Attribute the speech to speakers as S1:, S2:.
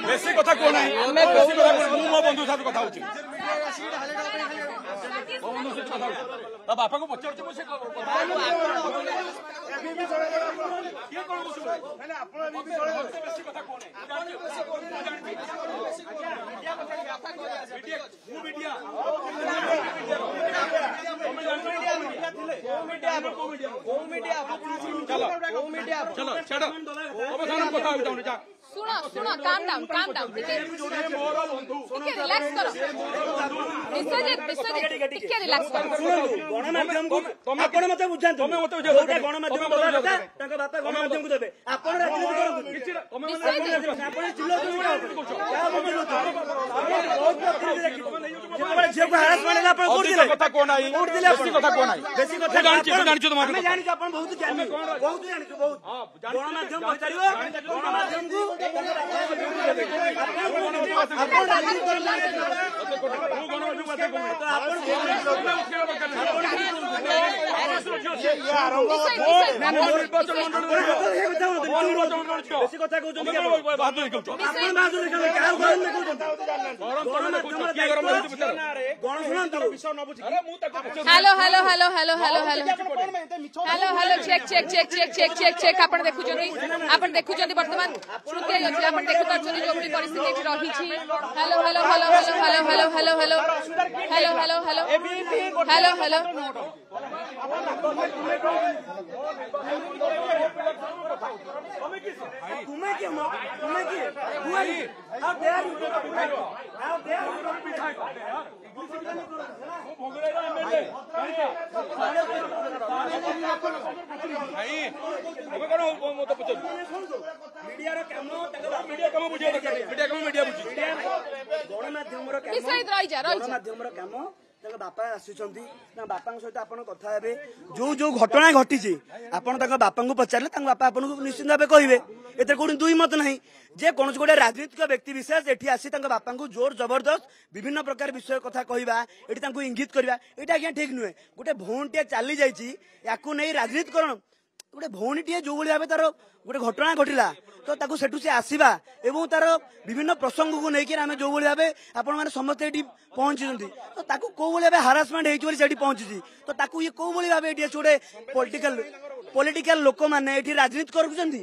S1: बेसी कथा को नहीं मो बंधु साथ कथा होची बंधु से कथा ता बापा को पचार से से ये कोन माने आपण भी बेसी कथा को नहीं मीडिया चलो चलो कथा जा
S2: सुनो सुनो काम डाउन ठीक रिलैक्स करो विश्वजीत टिके रिलैक्स करो
S3: गणमाध्यम को आपण मते बुझांतु तमे मते बुझाओ गणमाध्यम बोला କଥା ତାଙ୍କ ବାପା ଗଣମାଧ୍ୟମ କୁ ଦେବେ ଆପଣ ରାଜନୀତି କରନ୍ତୁ କିଛି ଆପଣ ଚିଲ୍ଲା ଝିଅକୁ ହାରାସମେଣ୍ଟ ଆପଣ କୋଉଠି
S1: କଥା को नाही बेसी कथा को नाही
S3: बेसी कथा
S1: जानिछु तो
S3: मैं जानिछु आपण बहुत ज्ञानी बहुत जानिछु बहुत गणमाध्यम पचारियो गणमाध्यम को आपण राजनीति बेसी कथा
S2: hello hello hello hello hello hello hello hello check check check check check check check आपण देखुछोनी वर्तमान श्रुति अछि आपण देखु पाछोनी जो परिस्थिति रही छी hello hello hello hello hello hello hello hello hello hello hello hello hello
S3: तुम्हें क्या बुआरी हाउ देयर यू
S1: भाई अब कोन मत पचो मीडिया रो काम मीडिया काम बुझे मीडिया काम मीडिया बुझी
S3: गणमाध्यम रो काम गणमाध्यम रो काम ताका बापा आसीचंती ना बापा सहित आपण कथा हेबे जो जो घटना घटी छी आपण ताका बापा को पचारले ताका बापा आपण को निश्चित भाबे कहिबे एते कोन दुई मत नहीं जे कोन गोटे राजनीतिक व्यक्ति विशेष एठी आसी ताका बापा को जोर जबरदस्त विभिन्न प्रकार विषय कथा कहिबा एठी तांको इंगित करबा एटा आज्ञा ठीक नुहे गोटे भौणटिया चाली जाईची याकू नै राजनीतिकरण गोटे भौणीटिए जो भली भाबे तार गोटे घटना घटिला तो ताकू सेठू से आसीबा एवं तार विभिन्न प्रसंग को लेकिन आम जो भली भाबे आपण माने समस्त एठी पहुंची तो ताकू को भली भाबे हारासमेंट हेची बोली सेठी पहुंची तो ताकू ये को भली भाबे एठी छोडे पॉलिटिकल लोक माने एठी राजनीति करूछंती।